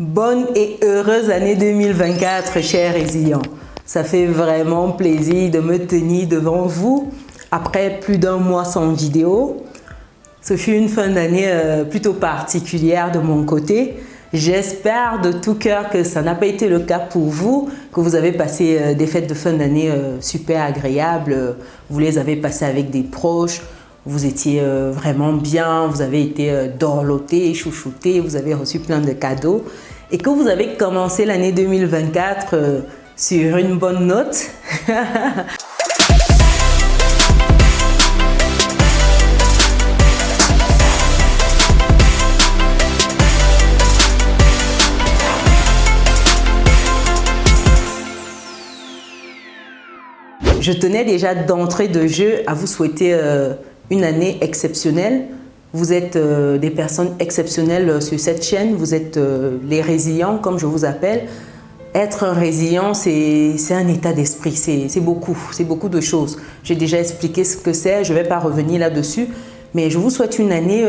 Bonne et heureuse année 2024, chers résilients. Ça fait vraiment plaisir de me tenir devant vous après plus d'un mois sans vidéo. Ce fut une fin d'année plutôt particulière de mon côté. J'espère de tout cœur que ça n'a pas été le cas pour vous, que vous avez passé des fêtes de fin d'année super agréables. Vous les avez passées avec des proches. Vous étiez vraiment bien, vous avez été dorlotés, chouchoutés, vous avez reçu plein de cadeaux et que vous avez commencé l'année 2024 sur une bonne note. Je tenais déjà d'entrée de jeu à vous souhaiter une année exceptionnelle. Vous êtes des personnes exceptionnelles sur cette chaîne, vous êtes les résilients comme je vous appelle. Être un résilient, c'est un état d'esprit, c'est beaucoup de choses. J'ai déjà expliqué ce que c'est, je ne vais pas revenir là-dessus, mais je vous souhaite une année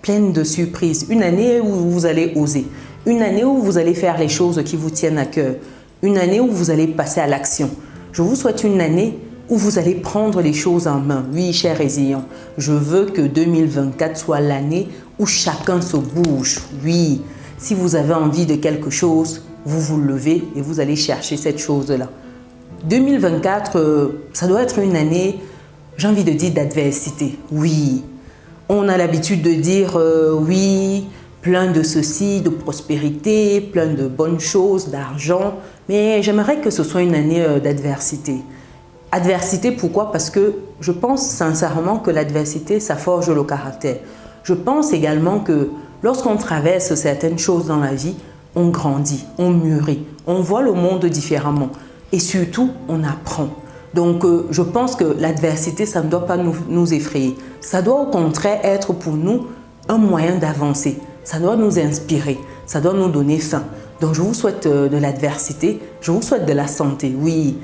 pleine de surprises, une année où vous allez oser, une année où vous allez faire les choses qui vous tiennent à cœur, une année où vous allez passer à l'action. Je vous souhaite une année où vous allez prendre les choses en main. Oui, chers résilients, je veux que 2024 soit l'année où chacun se bouge. Oui, si vous avez envie de quelque chose, vous vous levez et vous allez chercher cette chose-là. 2024, ça doit être une année, j'ai envie de dire, d'adversité. Oui, on a l'habitude de dire oui, plein de ceci, de prospérité, plein de bonnes choses, d'argent. Mais j'aimerais que ce soit une année d'adversité. Adversité, pourquoi? Parce que je pense sincèrement que l'adversité, ça forge le caractère. Je pense également que lorsqu'on traverse certaines choses dans la vie, on grandit, on mûrit, on voit le monde différemment et surtout, on apprend. Donc, je pense que l'adversité, ça ne doit pas nous effrayer. Ça doit au contraire être pour nous un moyen d'avancer. Ça doit nous inspirer, ça doit nous donner faim. Donc, je vous souhaite de l'adversité, je vous souhaite de la santé. Oui,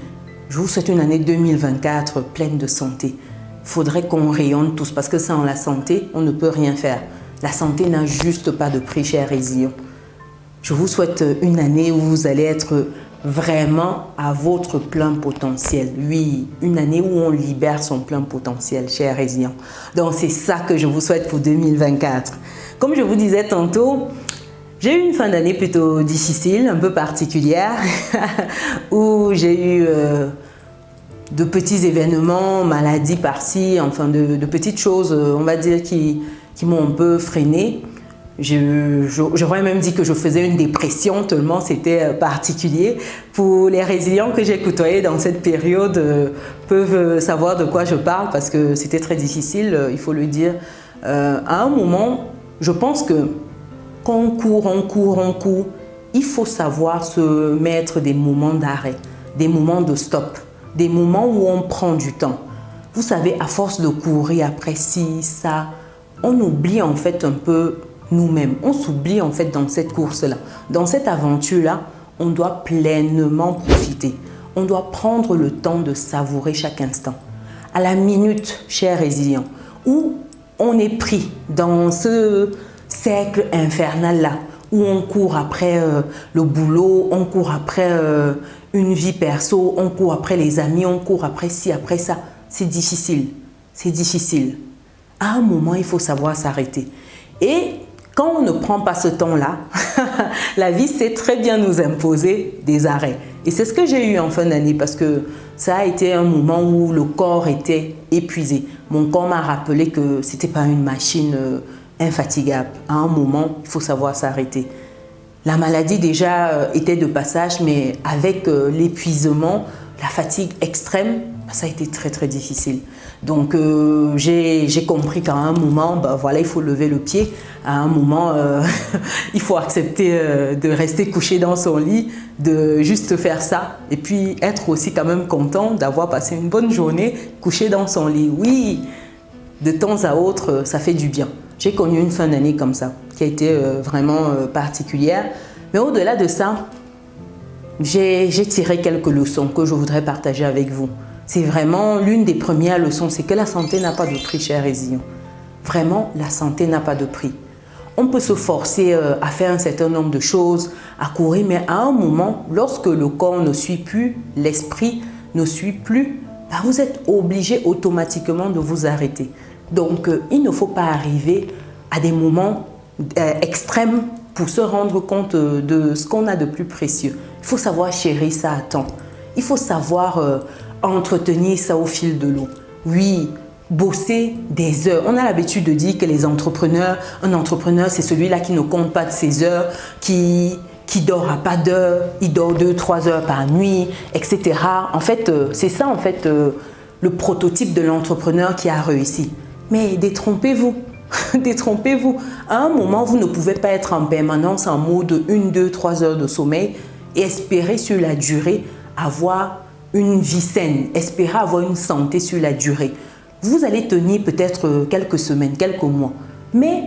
je vous souhaite une année 2024 pleine de santé. Il faudrait qu'on rayonne tous parce que sans la santé, on ne peut rien faire. La santé n'a juste pas de prix, chers résilients. Je vous souhaite une année où vous allez être vraiment à votre plein potentiel. Oui, une année où on libère son plein potentiel, chers résilients. Donc, c'est ça que je vous souhaite pour 2024. Comme je vous disais tantôt, j'ai eu une fin d'année plutôt difficile, un peu particulière, où j'ai eu de petits événements, maladies par-ci, enfin de petites choses, on va dire, qui m'ont un peu freiné. J'aurais même dit que je faisais une dépression tellement c'était particulier. Pour les résilients que j'ai côtoyés dans cette période peuvent savoir de quoi je parle parce que c'était très difficile, il faut le dire. À un moment, je pense que quand on court, il faut savoir se mettre des moments d'arrêt, des moments de stop, des moments où on prend du temps. Vous savez, à force de courir après ci, ça, on oublie en fait un peu nous-mêmes. On s'oublie en fait dans cette course-là. Dans cette aventure-là, on doit pleinement profiter. On doit prendre le temps de savourer chaque instant. À la minute, chers résilients, où on est pris dans ce cercle infernal-là, où on court après le boulot, on court après une vie perso, on court après les amis, on court après ci, après ça. C'est difficile, c'est difficile. À un moment, il faut savoir s'arrêter. Et quand on ne prend pas ce temps-là, la vie sait très bien nous imposer des arrêts. Et c'est ce que j'ai eu en fin d'année parce que ça a été un moment où le corps était épuisé. Mon corps m'a rappelé que ce n'était pas une machine infatigable. À un moment, il faut savoir s'arrêter. La maladie déjà était de passage, mais avec l'épuisement, la fatigue extrême, ça a été très très difficile. Donc j'ai compris qu'à un moment, voilà, il faut lever le pied. À un moment, il faut accepter de rester couché dans son lit, de juste faire ça. Et puis être aussi quand même content d'avoir passé une bonne journée couché dans son lit. Oui, de temps à autre, ça fait du bien. J'ai connu une fin d'année comme ça, qui a été vraiment particulière. Mais au-delà de ça, j'ai tiré quelques leçons que je voudrais partager avec vous. C'est vraiment l'une des premières leçons, c'est que la santé n'a pas de prix, chers résilients. Vraiment, la santé n'a pas de prix. On peut se forcer à faire un certain nombre de choses, à courir, mais à un moment, lorsque le corps ne suit plus, l'esprit ne suit plus, bah, vous êtes obligé automatiquement de vous arrêter. Donc, il ne faut pas arriver à des moments extrêmes pour se rendre compte de ce qu'on a de plus précieux. Il faut savoir chérir ça à temps. Il faut savoir entretenir ça au fil de l'eau. Oui, bosser des heures. On a l'habitude de dire que un entrepreneur, c'est celui-là qui ne compte pas de ses heures, qui dort à pas d'heure, il dort 2-3 heures par nuit, etc. En fait, c'est ça en fait le prototype de l'entrepreneur qui a réussi. Mais détrompez-vous. Détrompez-vous. À un moment, vous ne pouvez pas être en permanence en mode 1, 2, 3 heures de sommeil et espérer sur la durée avoir une vie saine, espérer avoir une santé sur la durée. Vous allez tenir peut-être quelques semaines, quelques mois, mais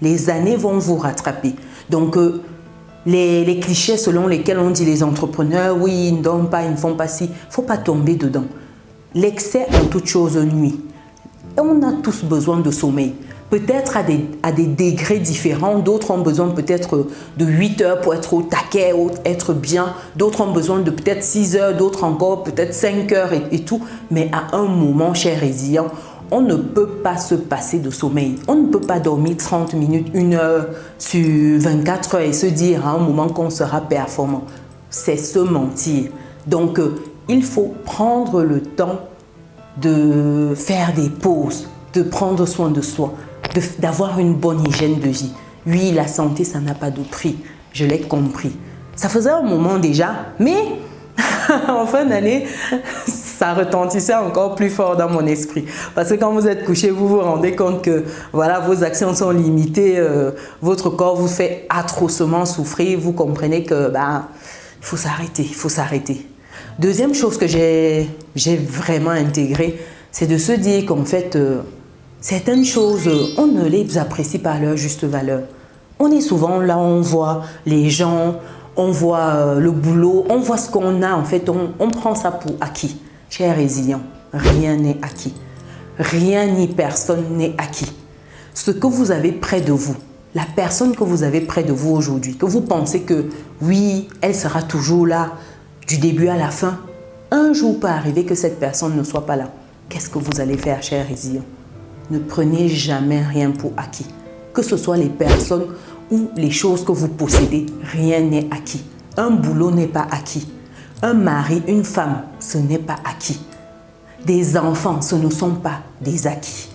les années vont vous rattraper. Donc, les clichés selon lesquels on dit les entrepreneurs, oui, ils ne dorment pas, ils ne font pas ci, il ne faut pas tomber dedans. L'excès en toute chose nuit. Et on a tous besoin de sommeil. Peut-être à des degrés différents. D'autres ont besoin peut-être de 8 heures pour être au taquet, être bien. D'autres ont besoin de peut-être 6 heures, d'autres encore peut-être 5 heures et tout. Mais à un moment, chers résilients, on ne peut pas se passer de sommeil. On ne peut pas dormir 30 minutes, 1 heure sur 24 heures et se dire à un moment qu'on sera performant. C'est se mentir. Donc, il faut prendre le temps de faire des pauses, de prendre soin de soi, d'avoir une bonne hygiène de vie. Oui, la santé, ça n'a pas de prix. Je l'ai compris. Ça faisait un moment déjà, mais en fin d'année, ça retentissait encore plus fort dans mon esprit. Parce que quand vous êtes couché, vous vous rendez compte que voilà, vos actions sont limitées, votre corps vous fait atrocement souffrir, vous comprenez que il faut s'arrêter, il faut s'arrêter. Deuxième chose que j'ai vraiment intégrée, c'est de se dire qu'en fait, certaines choses, on ne les apprécie pas à leur juste valeur. On est souvent là, on voit les gens, on voit le boulot, on voit ce qu'on a. En fait, on prend ça pour acquis. Chers résilients, rien n'est acquis. Rien ni personne n'est acquis. Ce que vous avez près de vous, la personne que vous avez près de vous aujourd'hui, que vous pensez que oui, elle sera toujours là du début à la fin, un jour peut arriver que cette personne ne soit pas là. Qu'est-ce que vous allez faire, chers résilients? Ne prenez jamais rien pour acquis. Que ce soit les personnes ou les choses que vous possédez, rien n'est acquis. Un boulot n'est pas acquis. Un mari, une femme, ce n'est pas acquis. Des enfants, ce ne sont pas des acquis.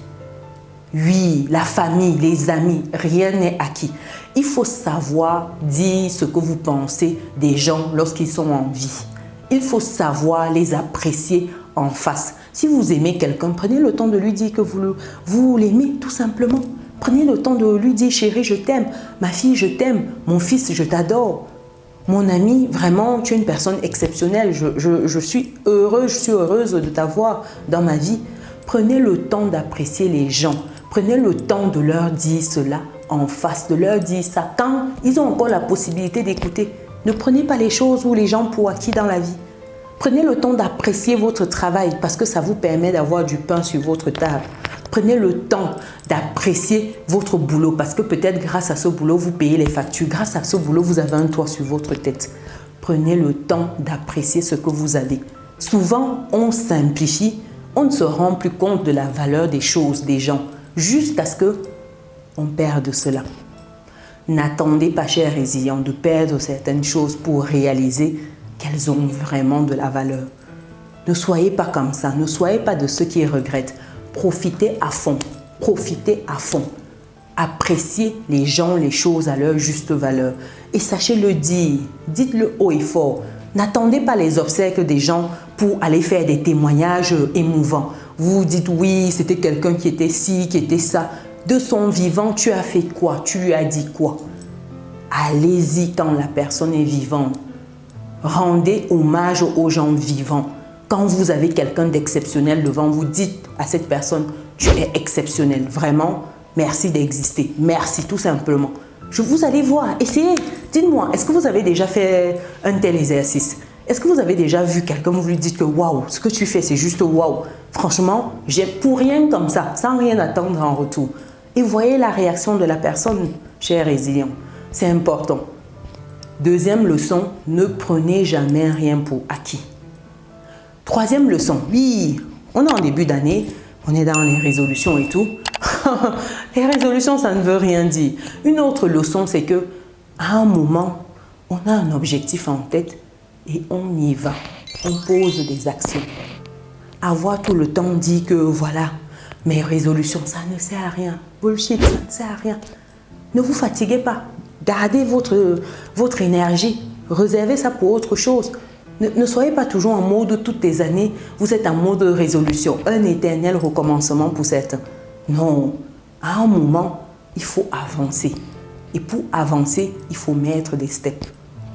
Oui, la famille, les amis, rien n'est acquis. Il faut savoir dire ce que vous pensez des gens lorsqu'ils sont en vie. Il faut savoir les apprécier en face. Si vous aimez quelqu'un, prenez le temps de lui dire que vous l'aimez tout simplement. Prenez le temps de lui dire « Chérie, je t'aime. Ma fille, je t'aime. Mon fils, je t'adore. Mon ami, vraiment, tu es une personne exceptionnelle. Je suis heureuse de t'avoir dans ma vie. » Prenez le temps d'apprécier les gens. Prenez le temps de leur dire cela en face, de leur dire ça quand ils ont encore la possibilité d'écouter. Ne prenez pas les choses ou les gens pour acquis dans la vie. Prenez le temps d'apprécier votre travail parce que ça vous permet d'avoir du pain sur votre table. Prenez le temps d'apprécier votre boulot parce que peut-être grâce à ce boulot, vous payez les factures. Grâce à ce boulot, vous avez un toit sur votre tête. Prenez le temps d'apprécier ce que vous avez. Souvent, on simplifie, on ne se rend plus compte de la valeur des choses, des gens, jusqu'à ce qu'on perde cela. N'attendez pas, chers résilients, de perdre certaines choses pour réaliser qu'elles ont vraiment de la valeur. Ne soyez pas comme ça, ne soyez pas de ceux qui regrettent. Profitez à fond, profitez à fond. Appréciez les gens, les choses à leur juste valeur. Et sachez le dire, dites-le haut et fort. N'attendez pas les obsèques des gens pour aller faire des témoignages émouvants. Vous dites oui, c'était quelqu'un qui était ci, qui était ça. De son vivant, tu as fait quoi? Tu lui as dit quoi? Allez-y quand la personne est vivante. Rendez hommage aux gens vivants. Quand vous avez quelqu'un d'exceptionnel devant vous, dites à cette personne, tu es exceptionnel. Vraiment, merci d'exister. Merci tout simplement. Vous allez voir, essayez. Dites-moi, est-ce que vous avez déjà fait un tel exercice? Est-ce que vous avez déjà vu quelqu'un, vous lui dites que waouh, ce que tu fais, c'est juste waouh. Franchement, j'ai pour rien comme ça, sans rien attendre en retour. Et voyez la réaction de la personne. chers résilients. C'est important. Deuxième leçon, ne prenez jamais rien pour acquis. Troisième leçon, oui, on est en début d'année, on est dans les résolutions et tout. Les résolutions, ça ne veut rien dire. Une autre leçon, c'est que à un moment, on a un objectif en tête et on y va. On pose des actions. Avoir tout le temps dit que voilà, mes résolutions, ça ne sert à rien. Bullshit, ça ne sert à rien. Ne vous fatiguez pas. Gardez votre énergie. Réservez ça pour autre chose. Ne soyez pas toujours en mode toutes les années. Vous êtes en mode résolution. Un éternel recommencement pour certains. Non. À un moment, il faut avancer. Et pour avancer, il faut mettre des steps.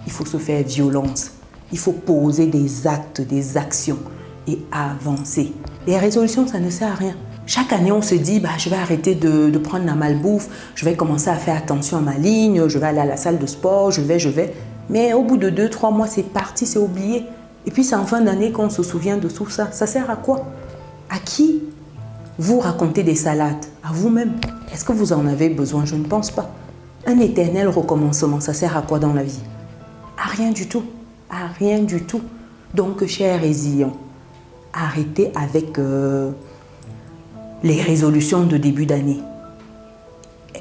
Il faut se faire violence. Il faut poser des actes, des actions et avancer. Les résolutions, ça ne sert à rien. Chaque année, on se dit, je vais arrêter de prendre la malbouffe, je vais commencer à faire attention à ma ligne, je vais aller à la salle de sport, je vais. Mais au bout de 2-3 mois, c'est parti, c'est oublié. Et puis, c'est en fin d'année qu'on se souvient de tout ça. Ça sert à quoi? À qui vous racontez des salades? À vous-même. Est-ce que vous en avez besoin? Je ne pense pas. Un éternel recommencement, ça sert à quoi dans la vie? À rien du tout. À rien du tout. Donc, chers résilients, arrêtez avec les résolutions de début d'année.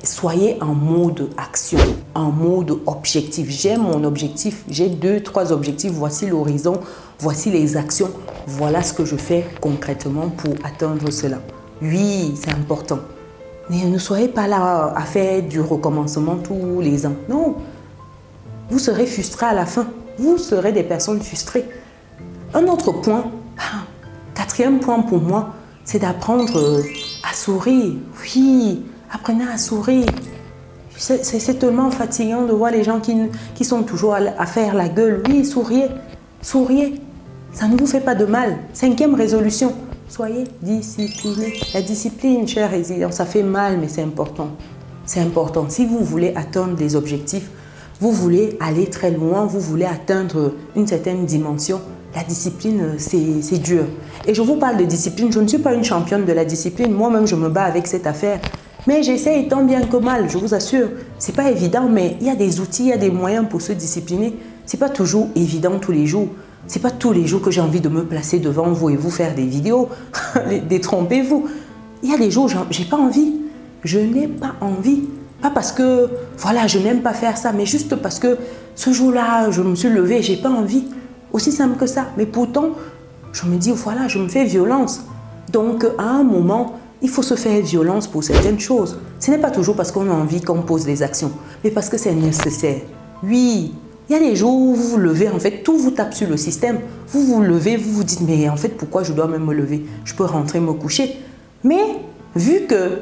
Soyez en mode action, en mode objectif. J'ai mon objectif, j'ai 2-3 objectifs. Voici l'horizon, voici les actions. Voilà ce que je fais concrètement pour atteindre cela. Oui, c'est important. Mais ne soyez pas là à faire du recommencement tous les ans. Non. Vous serez frustrés à la fin. Vous serez des personnes frustrées. Un autre point, quatrième point pour moi, c'est d'apprendre à sourire. Oui, apprenez à sourire. C'est tellement fatigant de voir les gens qui sont toujours à faire la gueule. Oui, souriez, souriez. Ça ne vous fait pas de mal. Cinquième résolution, soyez disciplinés. La discipline, chers résilients, ça fait mal, mais c'est important. C'est important. Si vous voulez atteindre des objectifs, vous voulez aller très loin, vous voulez atteindre une certaine dimension, la discipline, c'est dur. Et je vous parle de discipline, je ne suis pas une championne de la discipline. Moi-même, je me bats avec cette affaire. Mais j'essaie tant bien que mal, je vous assure. Ce n'est pas évident, mais il y a des outils, il y a des moyens pour se discipliner. Ce n'est pas toujours évident tous les jours. Ce n'est pas tous les jours que j'ai envie de me placer devant vous et vous faire des vidéos. Détrompez-vous. Il y a des jours, je n'ai pas envie. Je n'ai pas envie. Pas parce que, voilà, je n'aime pas faire ça, mais juste parce que ce jour-là, je me suis levée et je n'ai pas envie. Aussi simple que ça. Mais pourtant, je me dis, voilà, je me fais violence. Donc, à un moment, il faut se faire violence pour certaines choses. Ce n'est pas toujours parce qu'on a envie qu'on pose des actions, mais parce que c'est nécessaire. Oui, il y a des jours où vous vous levez, en fait, tout vous tape sur le système. Vous vous levez, vous vous dites, mais en fait, pourquoi je dois même me lever? Je peux rentrer me coucher. Mais, vu que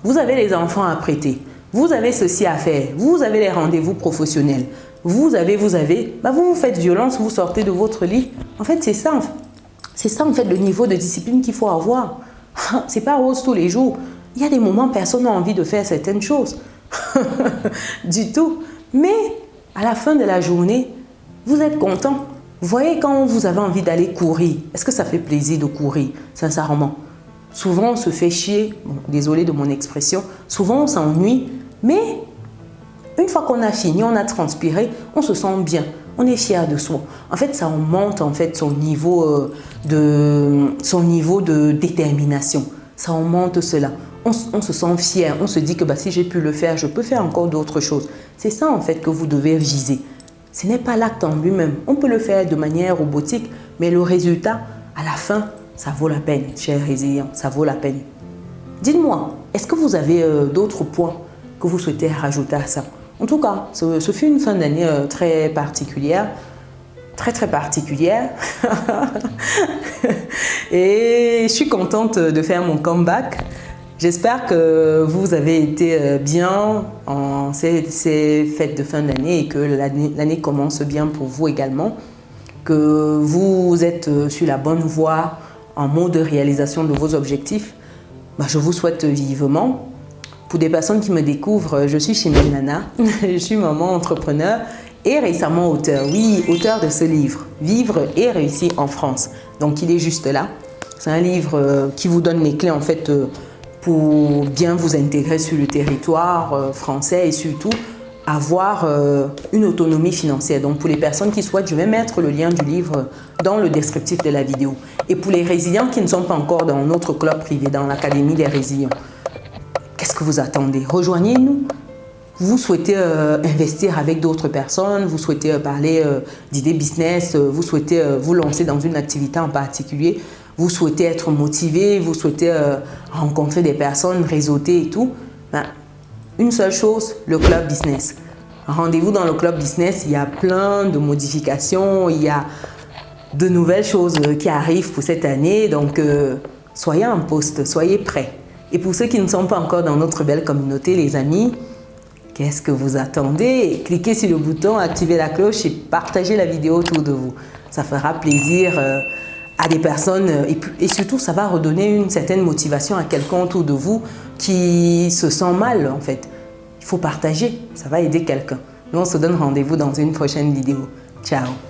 vous avez les enfants à prêter, vous avez ceci à faire, vous avez les rendez-vous professionnels, vous vous faites violence, vous sortez de votre lit. En fait, c'est ça. C'est ça, en fait, le niveau de discipline qu'il faut avoir. C'est pas rose tous les jours. Il y a des moments, personne n'a envie de faire certaines choses. Du tout. Mais, à la fin de la journée, vous êtes content. Vous voyez, quand vous avez envie d'aller courir, est-ce que ça fait plaisir de courir, sincèrement? Souvent, on se fait chier. Bon, désolé de mon expression. Souvent, on s'ennuie. Mais, une fois qu'on a fini, on a transpiré, on se sent bien. On est fier de soi. En fait, ça augmente en fait, son niveau de détermination. Ça augmente cela. On se sent fier. On se dit que si j'ai pu le faire, je peux faire encore d'autres choses. C'est ça en fait que vous devez viser. Ce n'est pas l'acte en lui-même. On peut le faire de manière robotique, mais le résultat, à la fin, ça vaut la peine, chers résilients. Ça vaut la peine. Dites-moi, est-ce que vous avez d'autres points que vous souhaitez rajouter à ça? En tout cas, ce fut une fin d'année très particulière. Très particulière. Et je suis contente de faire mon comeback. J'espère que vous avez été bien en ces fêtes de fin d'année et que l'année commence bien pour vous également. Que vous êtes sur la bonne voie en mode de réalisation de vos objectifs. Je vous souhaite vivement. Pour des personnes qui me découvrent, je suis Chimène Nana, je suis maman entrepreneur et récemment auteur. Oui, auteur de ce livre, Vivre et réussir en France. Donc il est juste là. C'est un livre qui vous donne les clés en fait pour bien vous intégrer sur le territoire français et surtout avoir une autonomie financière. Donc pour les personnes qui souhaitent, je vais mettre le lien du livre dans le descriptif de la vidéo. Et pour les résilients qui ne sont pas encore dans notre club privé, dans l'Académie des résilients, qu'est-ce que vous attendez? Rejoignez-nous. Vous souhaitez investir avec d'autres personnes, vous souhaitez parler d'idées business, vous souhaitez vous lancer dans une activité en particulier, vous souhaitez être motivé, vous souhaitez rencontrer des personnes, réseauter et tout. Ben, une seule chose, le club business. Rendez-vous dans le club business, il y a plein de modifications, il y a de nouvelles choses qui arrivent pour cette année. Donc, soyez en poste, soyez prêts. Et pour ceux qui ne sont pas encore dans notre belle communauté, les amis, qu'est-ce que vous attendez? Cliquez sur le bouton, activez la cloche et partagez la vidéo autour de vous. Ça fera plaisir à des personnes et surtout, ça va redonner une certaine motivation à quelqu'un autour de vous qui se sent mal en fait. Il faut partager, ça va aider quelqu'un. Nous, on se donne rendez-vous dans une prochaine vidéo. Ciao!